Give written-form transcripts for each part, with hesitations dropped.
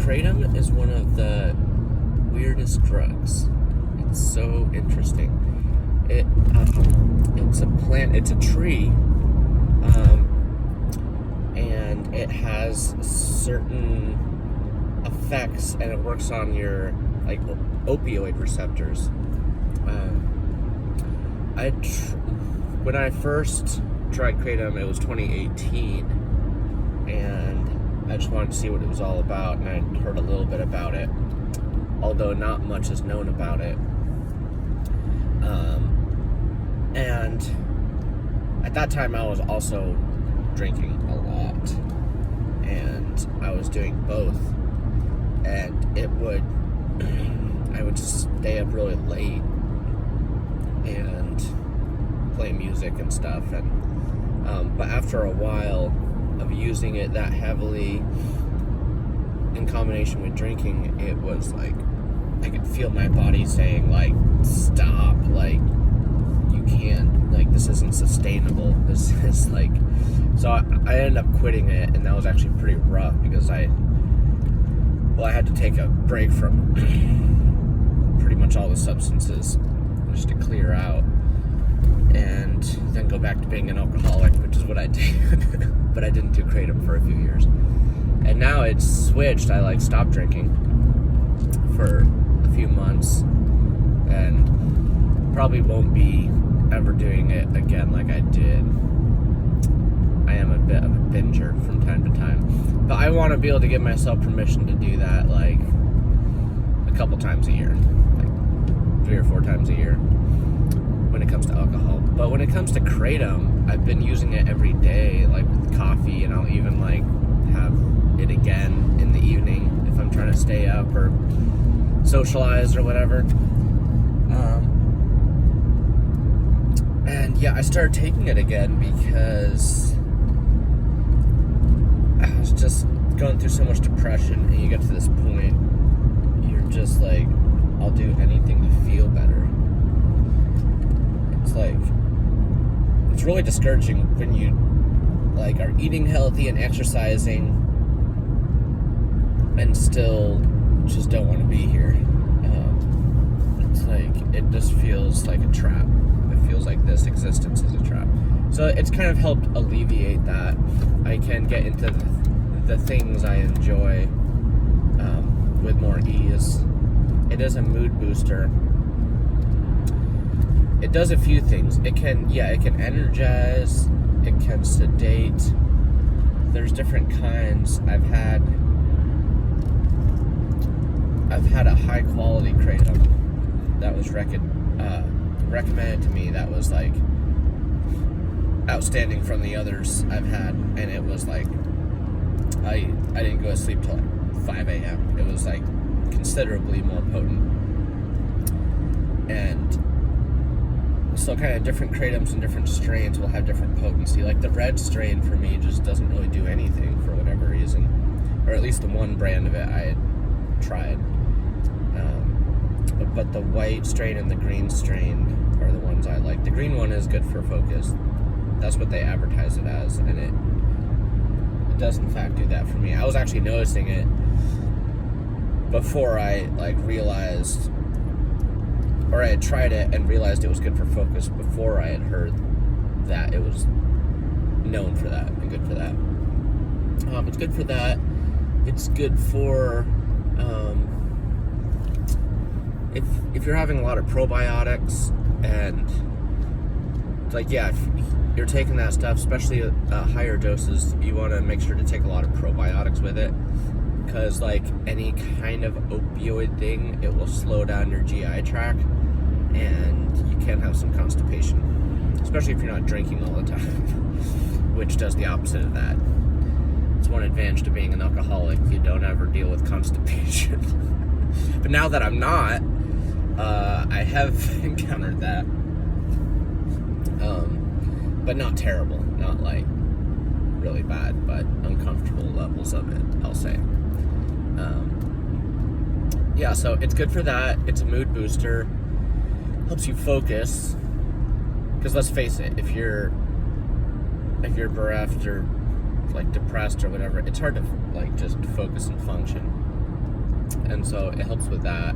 kratom is one of the weirdest drugs. It's so interesting. It's a plant. It's a tree, and it has certain effects, and it works on your opioid receptors. When I first tried kratom, it was 2018, and I just wanted to see what it was all about, and I'd heard a little bit about it, although not much is known about it. And at that time, I was also drinking a lot, and I was doing both, and I would just stay up really late and play music and stuff, and but after a while of using it that heavily in combination with drinking, it was like I could feel my body saying stop, you can't, this isn't sustainable, this is so I ended up quitting it, and that was actually pretty rough because I had to take a break from pretty much all the substances just to clear out, and then go back to being an alcoholic, which is what I did. But I didn't do kratom for a few years, and now it's switched. I stopped drinking for a few months, and probably won't be ever doing it again like I did. I am a bit of a binger from time to time, but I want to be able to give myself permission to do that a couple times a year, 3 or 4 times a year when it comes to alcohol. But when it comes to kratom, I've been using it every day, with coffee, and I'll even have it again in the evening if I'm trying to stay up or socialize or whatever. And yeah, I started taking it again because I was just going through so much depression, and you get to this point, you're just I'll do anything to feel better. It's really discouraging when you are eating healthy and exercising and still just don't want to be here. It just feels like a trap. It feels like this existence is a trap. So it's kind of helped alleviate that. I can get into the things I enjoy with more ease. It is a mood booster. It does a few things. It can energize, it can sedate. There's different kinds. I've had a high quality kratom that was recommended to me, that was outstanding from the others I've had, and it was I didn't go to sleep till 5 a.m. It was considerably more potent. And so kind of different kratoms and different strains will have different potency. The red strain for me just doesn't really do anything for whatever reason, or at least the one brand of it I had tried. But the white strain and the green strain are the ones I like. The green one is good for focus. That's what they advertise it as, and it does in fact do that for me. I was actually noticing it before I realized, or I had tried it and realized it was good for focus before I had heard that it was known for that and good for that. It's good for that. It's good for if you're having a lot of probiotics, and if you're taking that stuff, especially at higher doses, you want to make sure to take a lot of probiotics with it, because any kind of opioid thing, it will slow down your GI tract, and you can have some constipation, especially if you're not drinking all the time, which does the opposite of that. It's one advantage to being an alcoholic: you don't ever deal with constipation. But now that I'm not, I have encountered that, but not terrible, not really bad, but uncomfortable levels of it, I'll say. So it's good for that. It's a mood booster, helps you focus, because let's face it, if you're bereft or depressed or whatever, it's hard to just focus and function. and so it helps with that.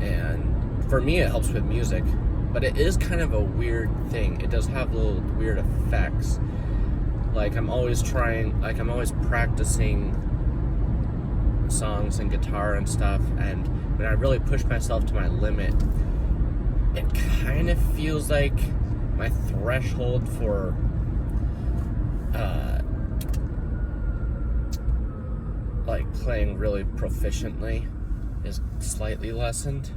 And for me, it helps with music, but it is kind of a weird thing. It does have little weird effects. Like I'm always practicing songs and guitar and stuff, and when I really push myself to my limit, it kind of feels like my threshold for like playing really proficiently is slightly lessened,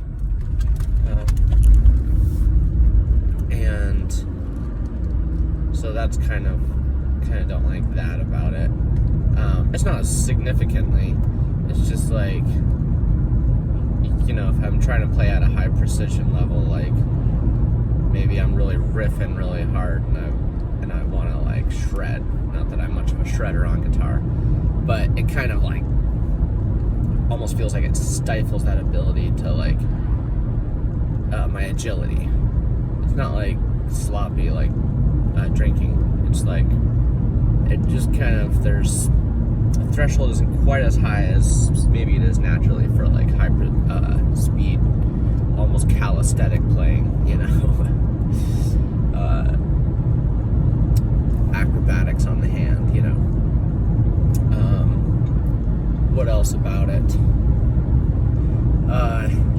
and so that's kind of don't like that about it. It's not significantly, it's just like, you know, if I'm trying to play at a high precision level, like maybe I'm really riffing really hard and I want to like shred. Not that I'm much of a shredder on guitar, but it kind of like almost feels like it stifles that ability to like my agility. It's not like sloppy like drinking. It's like it just kind of, there's the threshold isn't quite as high as maybe it is naturally for like high speed, almost calisthenic playing, you know. Acrobatics on the hand, you know. What else about it?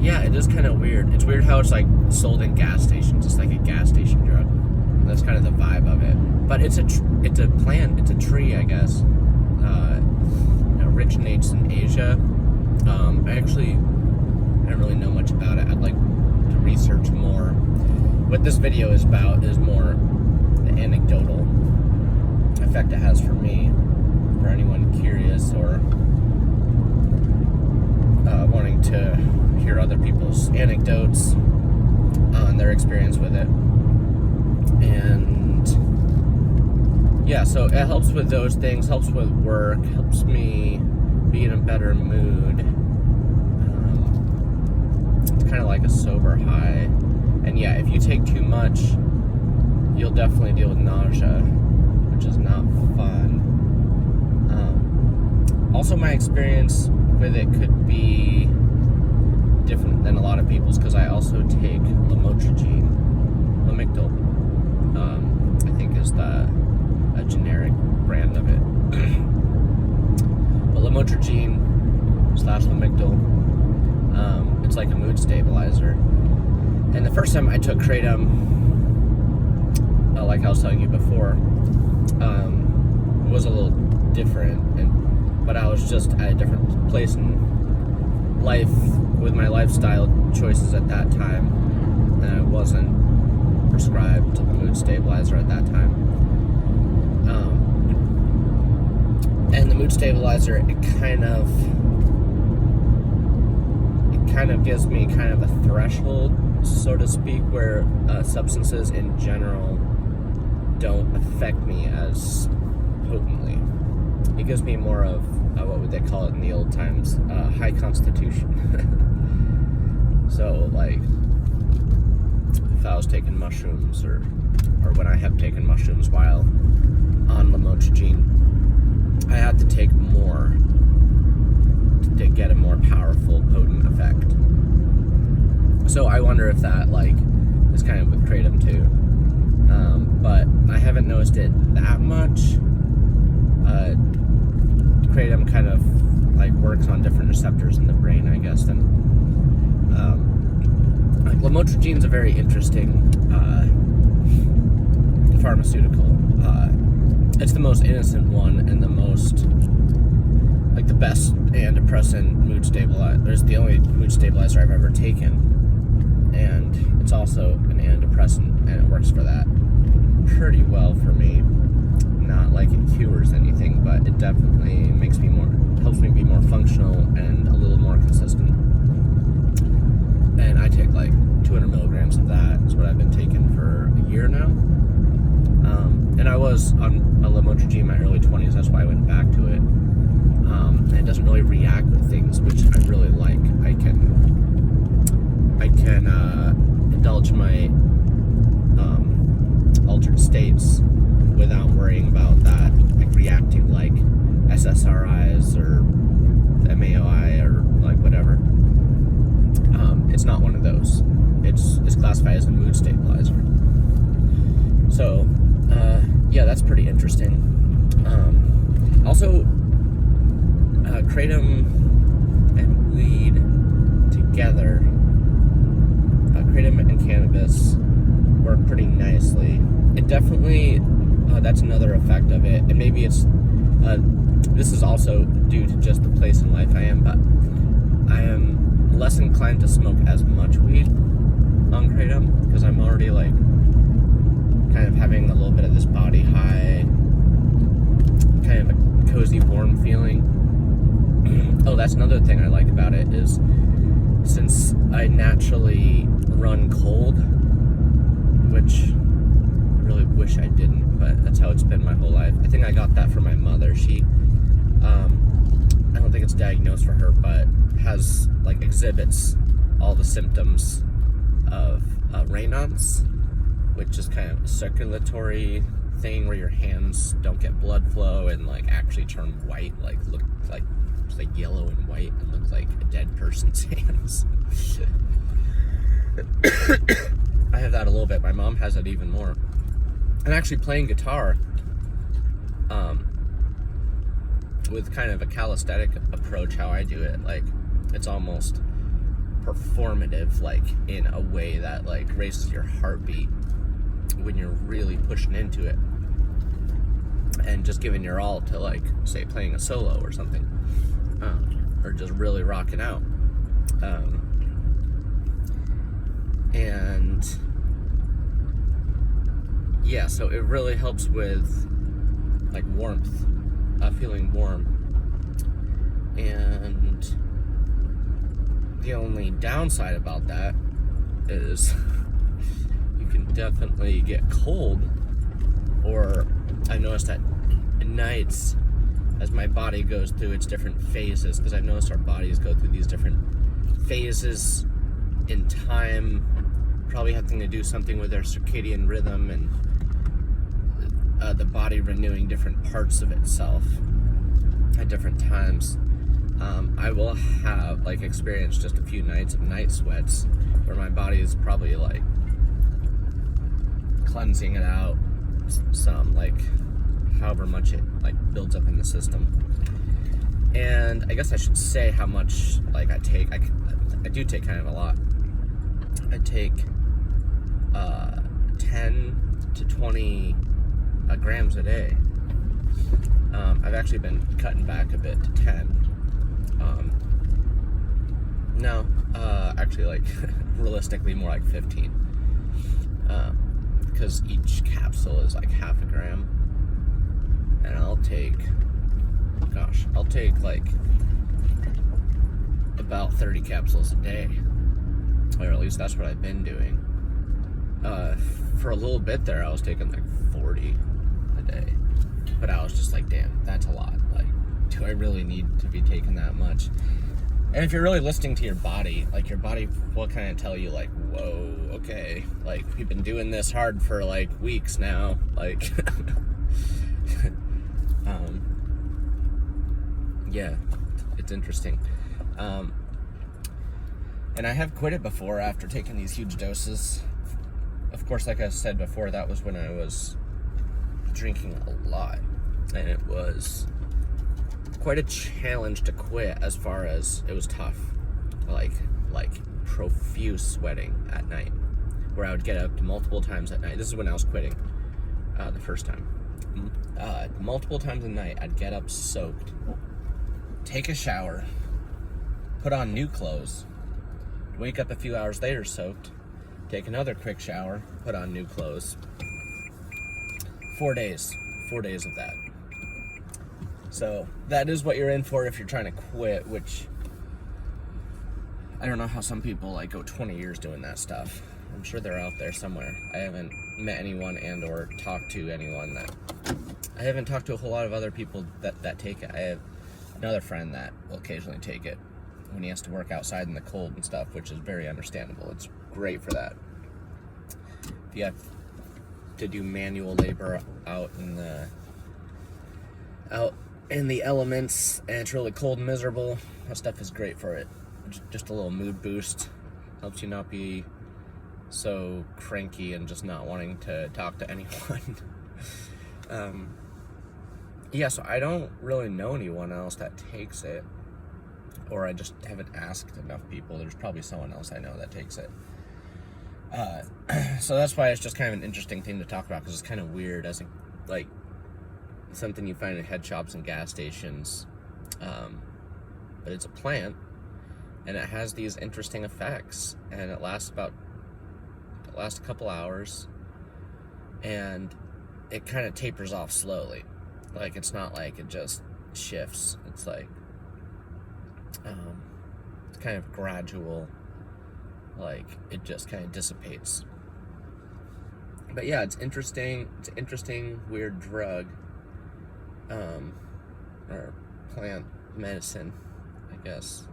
Yeah, it is kind of weird. It's weird how it's like sold in gas stations. It's like a gas station drug. That's kind of the vibe of it. But it's a plant. It's a tree, I guess. It originates in Asia. I don't really know much about it. I'd like to research more. What this video is about is more the anecdotal effect it has for me. For anyone curious or wanting to hear other people's anecdotes on their experience with it. And yeah, so it helps with those things, helps with work, helps me be in a better mood. It's kind of like a sober high. And yeah, if you take too much, you'll definitely deal with nausea, which is not fun. Also, my experience with it could be different than a lot of people's, because I also take lamictal, I think is a generic brand of it. But lamotrigine / lamictal, it's like a mood stabilizer. And the first time I took kratom, like I was telling you before, it was a little different, but I was just at a different place in life with my lifestyle choices at that time, and I wasn't prescribed a mood stabilizer at that time. And the mood stabilizer, it kind of gives me kind of a threshold, so to speak, where substances in general don't affect me as potently. It gives me more of what would they call it in the old times, high constitution. So like if I was taking mushrooms or when I have taken mushrooms while on lamotrigine, I have to take more to get a more powerful, potent effect. So I wonder if that like is kind of with kratom too. But I haven't noticed it that much. Kratom kind of like works on different receptors in the brain, I guess. And like lamotrigine is a very interesting pharmaceutical. It's the most innocent one and the most like the best antidepressant mood stabilizer. It's the only mood stabilizer I've ever taken, and it's also an antidepressant, and it works for that pretty well for me. Not like it cures anything, but it definitely helps me be more functional and a little more consistent. And I take like 200 milligrams of that is what I've been taking for a year now. And I was on a lamotrigine in my early 20s, that's why I went back to it. And it doesn't really react with things, which I really like. I can indulge my altered states without worrying about that like reacting like SSRIs or interesting. Also, kratom and weed together, kratom and cannabis work pretty nicely. It definitely, that's another effect of it, and maybe it's, this is also due to just the place in life I am, but I am less inclined to smoke as much weed on kratom, because I'm already like kind of having a little bit of this body high, kind of a cozy, warm feeling. Oh, that's another thing I like about it is, since I naturally run cold, which I really wish I didn't, but that's how it's been my whole life. I think I got that from my mother. She, I don't think it's diagnosed for her, but has, like, exhibits all the symptoms of Raynaud's, which is kind of a circulatory thing where your hands don't get blood flow and, like, actually turn white, like, look like yellow and white and look like a dead person's hands. I have that a little bit. My mom has it even more. And actually playing guitar, with kind of a calisthenic approach, how I do it, like, it's almost performative, like, in a way that, like, raises your heartbeat when you're really pushing into it and just giving your all to, like, say, playing a solo or something, or just really rocking out. And yeah, so it really helps with, like, warmth, feeling warm. And the only downside about that is you can definitely get cold, or I've noticed that at nights, as my body goes through its different phases, because I've noticed our bodies go through these different phases in time, probably having to do something with their circadian rhythm and the body renewing different parts of itself at different times. I will have, like, experienced just a few nights of night sweats where my body is probably, like, cleansing it out some, like, however much it, like, builds up in the system. And I guess I should say how much, like, I take. I do take kind of a lot. I take 10 to 20 grams a day. I've actually been cutting back a bit to 10. No, actually, like, realistically more like 15. Because each capsule is like half a gram. And I'll take like about 30 capsules a day. Or at least that's what I've been doing. For a little bit there, I was taking like 40 a day. But I was just like, damn, that's a lot. Like, do I really need to be taking that much? And if you're really listening to your body, like, your body will kind of tell you, like, whoa, okay, like, we've been doing this hard for, like, weeks now, like, yeah, it's interesting. And I have quit it before after taking these huge doses. Of course, like I said before, that was when I was drinking a lot, and it was quite a challenge to quit, as far as it was tough, like profuse sweating at night, where I would get up to multiple times at night. This is when I was quitting the first time. Multiple times a night, I'd get up soaked, take a shower, put on new clothes, wake up a few hours later soaked, take another quick shower, put on new clothes. 4 days of that. So that is what you're in for if you're trying to quit, which I don't know how some people, like, go 20 years doing that stuff. I'm sure they're out there somewhere. I haven't met anyone and or talked to anyone that... I haven't talked to a whole lot of other people that take it. I have another friend that will occasionally take it when he has to work outside in the cold and stuff, which is very understandable. It's great for that. If you have to do manual labor out in the elements and it's really cold and miserable, that stuff is great for it. Just a little mood boost. Helps you not be so cranky and just not wanting to talk to anyone. yeah, so I don't really know anyone else that takes it, or I just haven't asked enough people. There's probably someone else I know that takes it. So that's why it's just kind of an interesting thing to talk about, because it's kind of weird as like something you find in head shops and gas stations, but it's a plant, and it has these interesting effects, and it lasts a couple hours, and it kind of tapers off slowly. Like, it's not like it just shifts. It's like it's kind of gradual, like it just kind of dissipates. But yeah, it's interesting. It's an interesting, weird drug, or plant medicine, I guess.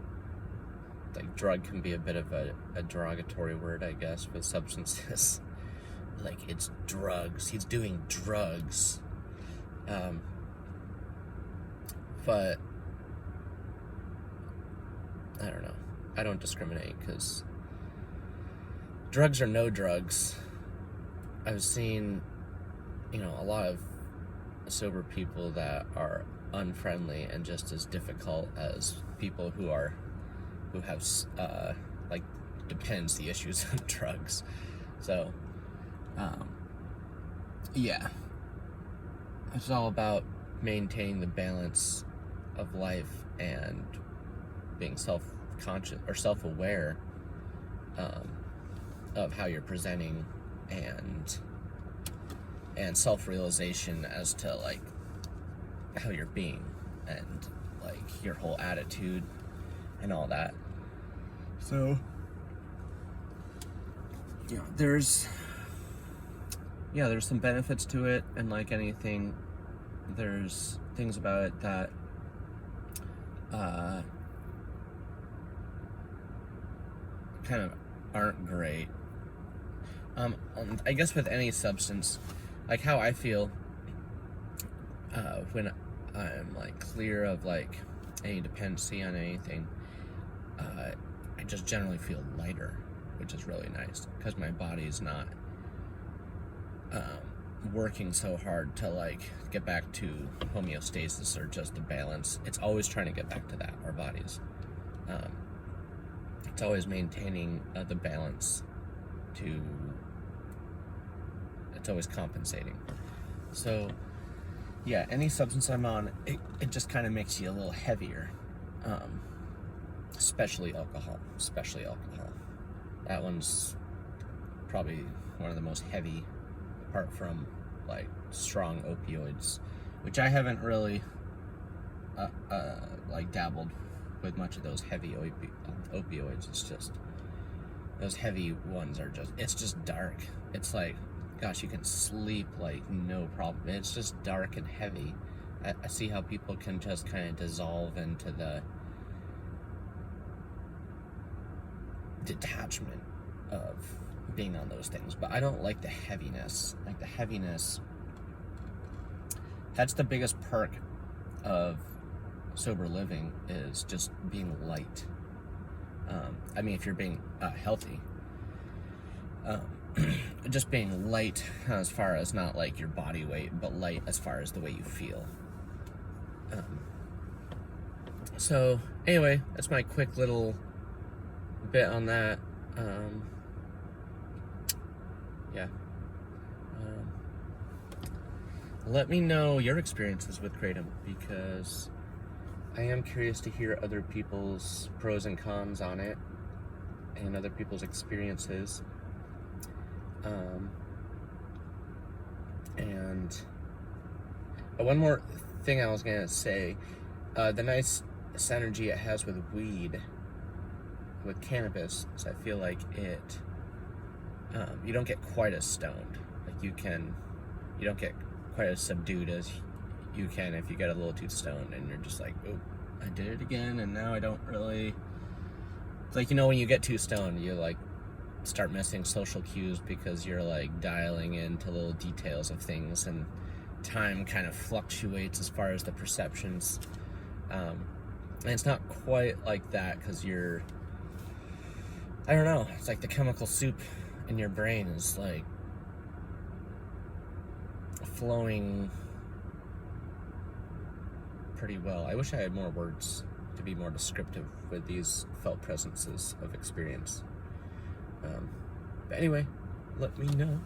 Like, drug can be a bit of a derogatory word, I guess, with substances. Like, it's drugs. He's doing drugs. But I don't know. I don't discriminate, because drugs are no drugs. I've seen, a lot of sober people that are unfriendly and just as difficult as people who have like dependency issues on drugs. So yeah, it's all about maintaining the balance of life and being self-conscious or self-aware of how you're presenting, and self-realization as to like how you're being, and like your whole attitude and all that. So there's some benefits to it, and like anything, there's things about it that kind of aren't great. I guess with any substance, like how I feel when I'm like clear of like any dependency on anything, I just generally feel lighter, which is really nice, because my body's not working so hard to like get back to homeostasis or just the balance. It's always trying to get back to that, our bodies. It's always maintaining the balance it's always compensating. So yeah, any substance I'm on, it just kind of makes you a little heavier, especially alcohol. That one's probably one of the most heavy, apart from like strong opioids, which I haven't really like dabbled with much of those heavy opioids. It's just those heavy ones it's just dark. It's like, gosh, you can sleep like no problem. It's just dark and heavy. I see how people can just kind of dissolve into the detachment of being on those things, but I don't like the heaviness. Like, the heaviness, that's the biggest perk of sober living, is just being light. I mean, if you're being healthy, just being light as far as not like your body weight, but light as far as the way you feel. So anyway, that's my quick little bit on that. Yeah. Let me know your experiences with kratom, because I am curious to hear other people's pros and cons on it, and other people's experiences. And one more thing I was gonna say, the nice synergy it has with weed, with cannabis, is I feel like it, you don't get quite as stoned. Like, you don't get quite as subdued as you can if you get a little too stoned, and you're just like, oh, I did it again, and now I don't really, like, when you get too stoned, you like start missing social cues, because you're like dialing into little details of things, and time kind of fluctuates as far as the perceptions. And it's not quite like that, because I don't know, it's like the chemical soup in your brain is like flowing pretty well. I wish I had more words to be more descriptive with these felt presences of experience. But anyway, let me know